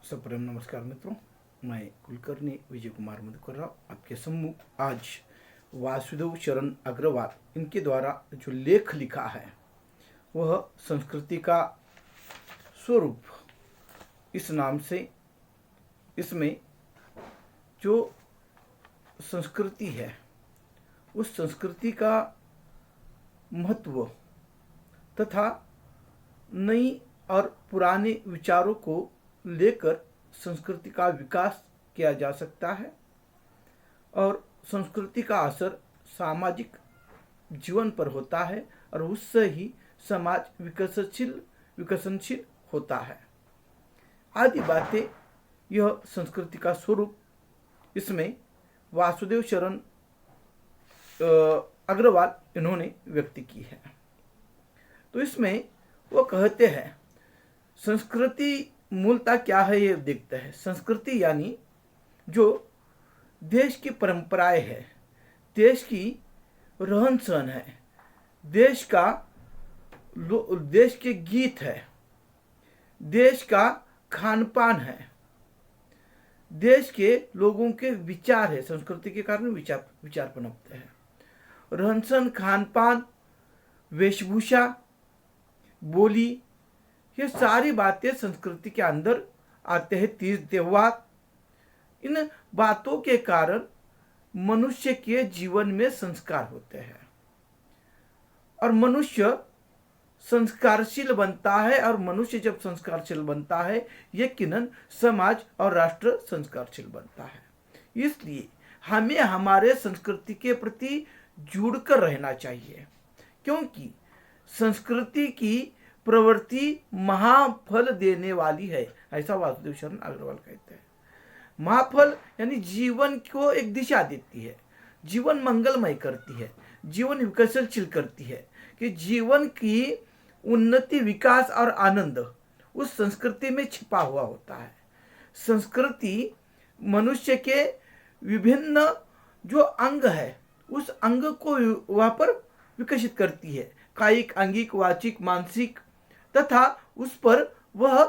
सप्रेम नमस्कार मित्रों, मैं कुलकर्णी विजय कुमार मधुकर राव आपके सम्मुख आज वासुदेव शरण अग्रवाल इनके द्वारा जो लेख लिखा है वह संस्कृति का स्वरूप इस नाम से। इसमें जो संस्कृति है उस संस्कृति का महत्व तथा नई और पुराने विचारों को लेकर संस्कृति का विकास किया जा सकता है और संस्कृति का असर सामाजिक जीवन पर होता है और उससे ही समाज विकसनशील होता है। आदि बातें यह संस्कृति का स्वरूप इसमें वासुदेव शरण अग्रवाल इन्होंने व्यक्त की है। तो इसमें वो कहते हैं संस्कृति मूलतः क्या है ये देखते हैं। संस्कृति यानी जो देश की परंपराएं है, देश की रहन सहन है, देश के गीत है, देश का खान पान है, देश के लोगों के विचार है। संस्कृति के कारण विचार पनपते हैं। रहन सहन, खान पान, वेशभूषा, बोली, ये सारी बातें संस्कृति के अंदर आते हैं। तीज त्योहार, इन बातों के कारण मनुष्य के जीवन में संस्कार होते हैं और मनुष्य संस्कारशील बनता है। और मनुष्य जब संस्कारशील बनता है यकीनन समाज और राष्ट्र संस्कारशील बनता है। इसलिए हमें हमारे संस्कृति के प्रति जुड़कर रहना चाहिए, क्योंकि संस्कृति की प्रवृत्ति महाफल देने वाली है, ऐसा वासुदेव शरण अग्रवाल कहते हैं। महाफल यानी जीवन को एक दिशा देती है, जीवन मंगलमय करती है, जीवन विकसनशील करती है कि जीवन की उन्नति, विकास और आनंद उस संस्कृति में छिपा हुआ होता है। संस्कृति मनुष्य के विभिन्न जो अंग है उस अंग को वहां पर विकसित करती है, कायिक, अंगिक, वाचिक, मानसिक, तथा उस पर वह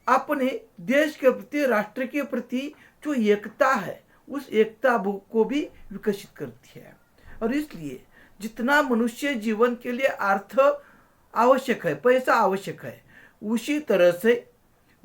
अपने देश के प्रति, राष्ट्र के प्रति जो एकता है उस एकता को भी विकसित करती है। और इसलिए जितना मनुष्य जीवन के लिए अर्थ आवश्यक है, पैसा आवश्यक है, उसी तरह से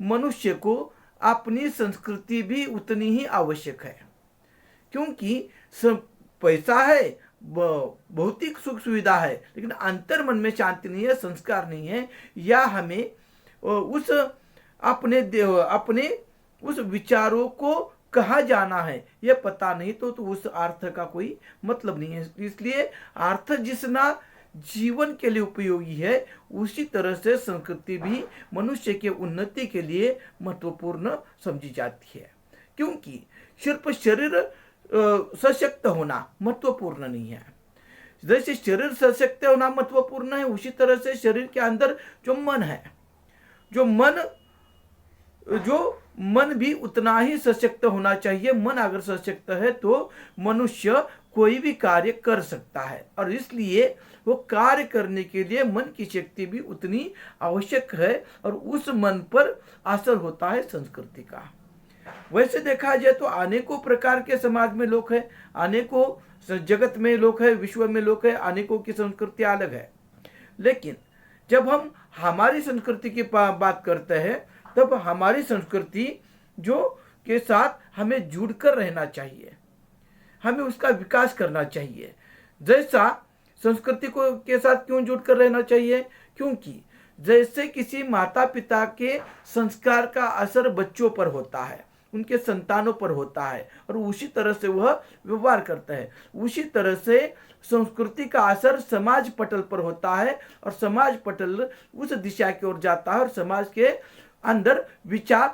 मनुष्य को अपनी संस्कृति भी उतनी ही आवश्यक है। क्योंकि पैसा है, भौतिक सुख सुविधा है, लेकिन अंतर मन में शांति नहीं है, संस्कार नहीं है, या हमें उस अपने उस विचारों को कहाँ जाना है यह पता नहीं, तो उस अर्थ का कोई मतलब नहीं है। इसलिए अर्थ जितना जीवन के लिए उपयोगी है उसी तरह से संस्कृति भी मनुष्य के उन्नति के लिए महत्वपूर्ण समझी जाती है। क्योंकि सिर्फ शरीर सशक्त होना महत्वपूर्ण नहीं है। जैसे शरीर सशक्त होना महत्वपूर्ण है, उसी तरह से शरीर के अंदर जो मन है, जो मन भी उतना ही सशक्त होना चाहिए। मन अगर सशक्त है तो मनुष्य कोई भी कार्य कर सकता है, और इसलिए वो कार्य करने के लिए मन की शक्ति भी उतनी आवश्यक है, और उस मन पर असर होता है संस्कृति का। वैसे देखा जाए तो अनेकों प्रकार के समाज में लोग हैं, अनेकों जगत में लोग हैं, विश्व में लोग हैं, अनेकों की संस्कृति अलग है। लेकिन जब हम हमारी संस्कृति की बात करते हैं तब हमारी संस्कृति जो के साथ हमें जुड़कर रहना चाहिए, हमें उसका विकास करना चाहिए। जैसा संस्कृति को के साथ क्यों जुड़कर रहना चाहिए? क्योंकि जैसे किसी माता पिता के संस्कार का असर बच्चों पर होता है, उनके संतानों पर होता है, और उसी तरह से वह व्यवहार करता है, उसी तरह से संस्कृति का असर समाज पटल पर होता है, और समाज पटल उस दिशा की ओर जाता है, और समाज के अंदर विचार,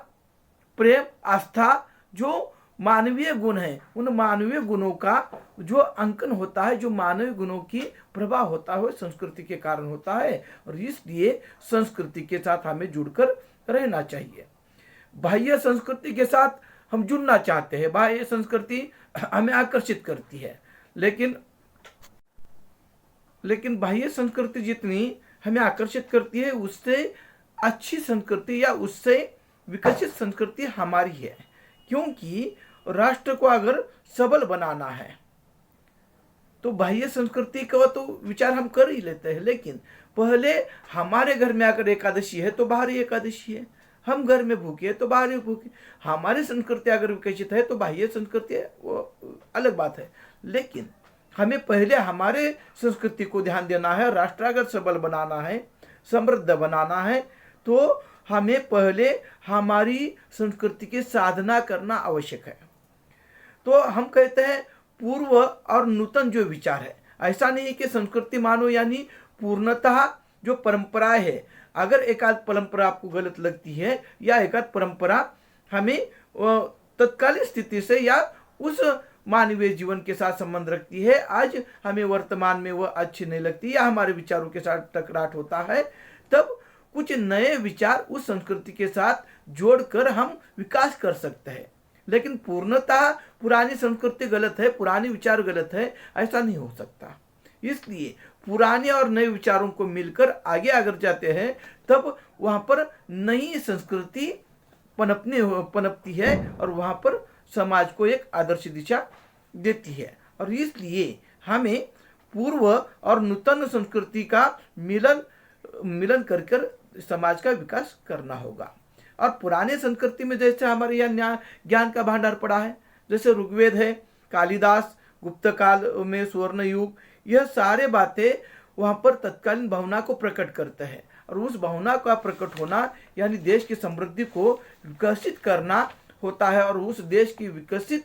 प्रेम, आस्था, जो मानवीय गुण है, उन मानवीय गुणों का जो अंकन होता है, जो मानवीय गुणों की प्रभाव होता है, संस्कृति के कारण होता है। और इसलिए संस्कृति के साथ हमें जुड़कर रहना चाहिए। बाह्य संस्कृति के साथ हम जुड़ना चाहते हैं, बाह्य संस्कृति हमें आकर्षित करती है, लेकिन बाह्य संस्कृति जितनी हमें आकर्षित करती है उससे अच्छी संस्कृति या उससे विकसित संस्कृति हमारी है, क्योंकि राष्ट्र को अगर सबल बनाना है तो बाह्य संस्कृति का तो विचार हम कर ही लेते हैं, लेकिन पहले हमारे घर में अगर एकादशी है तो बाहरी एकादशी है, हम घर में भूखे तो बाहरी भूखे। हमारी संस्कृति अगर विकसित है तो बाह्य संस्कृति है, वो अलग बात है। लेकिन हमें पहले हमारे संस्कृति को ध्यान देना है। राष्ट्र अगर सबल बनाना है, समृद्ध बनाना है, तो हमें पहले हमारी संस्कृति की साधना करना आवश्यक है। तो हम कहते हैं पूर्व और नूतन जो विचार है, ऐसा नहीं है कि संस्कृति मानो यानी पूर्णतः जो परंपराएं है। अगर एकाध परंपरा आपको गलत लगती है या एकाध परंपरा हमें तत्कालीन स्थिति से या उस मानवीय जीवन के साथ संबंध रखती है, आज हमें वर्तमान में वह अच्छी नहीं लगती या हमारे विचारों के साथ टकराट होता है, तब कुछ नए विचार उस संस्कृति के साथ जोड़कर हम विकास कर सकते हैं। लेकिन पूर्णतः पुरानी संस्कृति गलत है, पुरानी विचार गलत है, ऐसा नहीं हो सकता। इसलिए पुराने और नए विचारों को मिलकर आगे अगर जाते हैं, तब वहां पर नई संस्कृति पनपती है और वहां पर समाज को एक आदर्श दिशा देती है। और इसलिए हमें पूर्व और नूतन संस्कृति का मिलन कर समाज का विकास करना होगा। और पुराने संस्कृति में जैसे हमारे यहाँ ज्ञान का भांडार पड़ा है, जैसे ऋग्वेद है, कालिदास, गुप्त काल में स्वर्ण युग, यह सारे बातें वहाँ पर तत्कालीन भावना को प्रकट करते हैं। और उस भावना का प्रकट होना यानी देश की समृद्धि को विकसित करना होता है। और उस देश की विकसित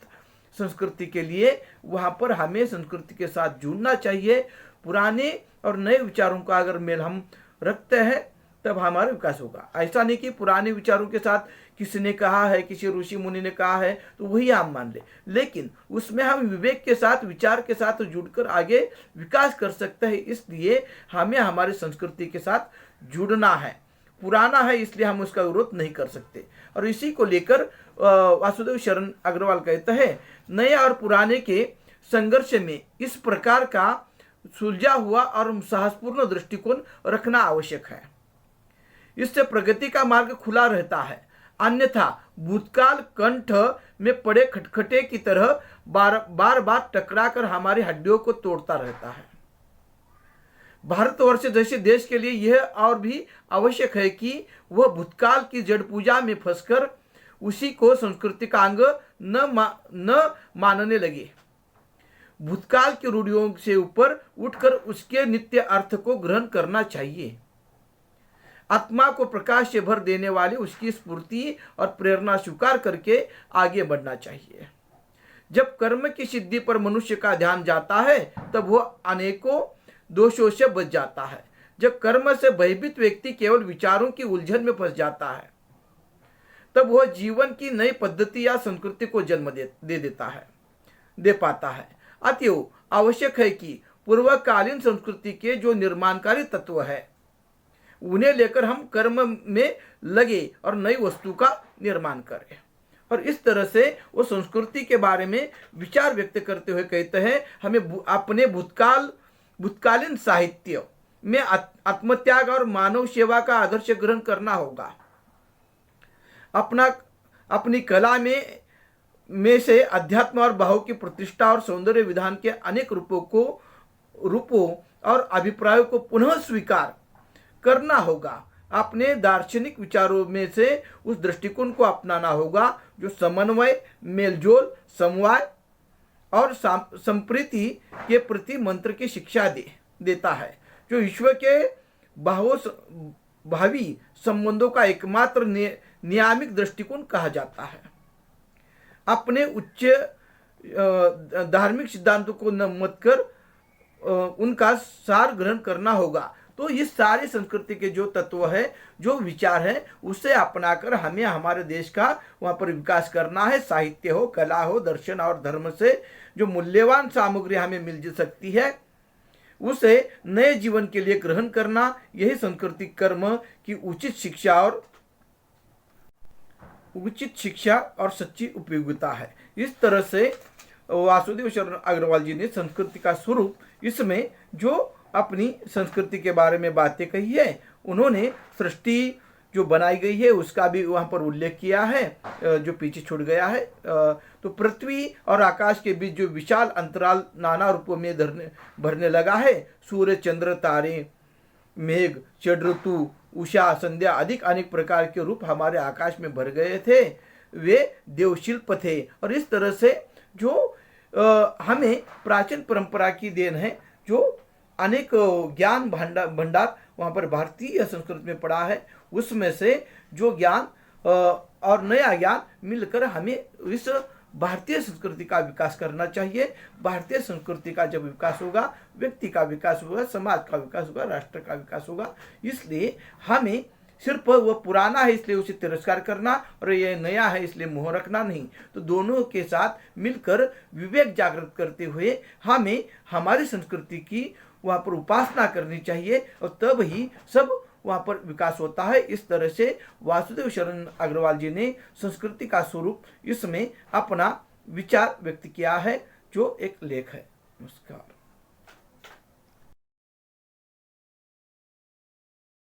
संस्कृति के लिए वहाँ पर हमें संस्कृति के साथ जुड़ना चाहिए। पुराने और नए विचारों का अगर मेल हम रखते हैं तब हमारा विकास होगा। ऐसा नहीं कि पुराने विचारों के साथ किसी ने कहा है, किसी ऋषि मुनि ने कहा है तो वही हम मान ले, लेकिन उसमें हम विवेक के साथ, विचार के साथ जुड़कर आगे विकास कर सकते हैं। इसलिए हमें हमारी संस्कृति के साथ जुड़ना है। पुराना है इसलिए हम उसका विरोध नहीं कर सकते। और इसी को लेकर वासुदेव शरण अग्रवाल कहते हैं, नए और पुराने के संघर्ष में इस प्रकार का सुलझा हुआ और साहसपूर्ण दृष्टिकोण रखना आवश्यक है। इससे प्रगति का मार्ग खुला रहता है, अन्यथा भूतकाल कंठ में पड़े खटखटे की तरह बार टकराकर हमारी हड्डियों को तोड़ता रहता है। भारतवर्ष जैसे देश के लिए यह और भी आवश्यक है कि वह भूतकाल की जड़ पूजा में फंसकर उसी को संस्कृति का अंग न मानने लगे। भूतकाल की रूढ़ियों से ऊपर उठकर उसके नित्य अर्थ को ग्रहण करना चाहिए। आत्मा को प्रकाश से भर देने वाली उसकी स्फूर्ति और प्रेरणा स्वीकार करके आगे बढ़ना चाहिए। जब कर्म की सिद्धि पर मनुष्य का ध्यान जाता है तब वह अनेकों दोषों से बच जाता है। जब कर्म से भयभीत व्यक्ति केवल विचारों की उलझन में फंस जाता है तब वह जीवन की नई पद्धति या संस्कृति को जन्म दे पाता है। अतएव आवश्यक है कि पूर्वकालीन संस्कृति के जो निर्माणकारी तत्व है उन्हें लेकर हम कर्म में लगे और नई वस्तु का निर्माण करें। और इस तरह से वो संस्कृति के बारे में विचार व्यक्त करते हुए कहते हैं, हमें अपने भूतकालीन साहित्य में आत्मत्याग और मानव सेवा का आदर्श ग्रहण करना होगा। अपनी कला में से अध्यात्म और भाव की प्रतिष्ठा और सौंदर्य विधान के अनेक रूपों और अभिप्रायों को पुनः स्वीकार करना होगा। अपने दार्शनिक विचारों में से उस दृष्टिकोण को अपनाना होगा जो समन्वय, मेलजोल, समवाय और संप्रीति के प्रति मंत्र की शिक्षा देता है, जो ईश्वर के भावी संबंधों का एकमात्र नियामिक दृष्टिकोण कहा जाता है। अपने उच्च धार्मिक सिद्धांतों को न मत कर उनका सार ग्रहण करना होगा। तो ये सारी संस्कृति के जो तत्व है, जो विचार है, उसे अपनाकर हमें हमारे देश का वहाँ पर विकास करना है। साहित्य हो, कला हो, दर्शन और धर्म से जो मूल्यवान सामग्री हमें मिल सकती है उसे नए जीवन के लिए ग्रहण करना, यही सांस्कृतिक कर्म की उचित शिक्षा और सच्ची उपयोगिता है। इस तरह से वासुदेव शरण अग्रवाल जी ने संस्कृति का स्वरूप, इसमें जो अपनी संस्कृति के बारे में बातें कही है, उन्होंने सृष्टि जो बनाई गई है उसका भी वहाँ पर उल्लेख किया है, जो पीछे छूट गया है। तो पृथ्वी और आकाश के बीच जो विशाल अंतराल नाना रूपों में भरने लगा है, सूर्य, चंद्र, तारे, मेघ, षड ऋतु, उषा, संध्या अधिक अनेक प्रकार के रूप हमारे आकाश में भर गए थे, वे देवशिल्प थे। और इस तरह से जो हमें प्राचीन परंपरा की देन है, जो अनेक ज्ञान भंडार वहाँ पर भारतीय संस्कृति में पड़ा है, उसमें से जो ज्ञान और नया ज्ञान मिलकर हमें इस भारतीय संस्कृति का विकास करना चाहिए। भारतीय संस्कृति का जब विकास होगा, व्यक्ति का विकास होगा, समाज का विकास होगा, राष्ट्र का विकास होगा। इसलिए हमें सिर्फ वो पुराना है इसलिए उसे तिरस्कार करना और ये नया है इसलिए मोह रखना नहीं, तो दोनों के साथ मिलकर विवेक जागृत करते हुए हमें हमारी संस्कृति की वहाँ पर उपासना करनी चाहिए, और तब ही सब वहाँ पर विकास होता है। इस तरह से वासुदेव शरण अग्रवाल जी ने संस्कृति का स्वरूप इसमें अपना विचार व्यक्त किया है, जो एक लेख है। नमस्कार।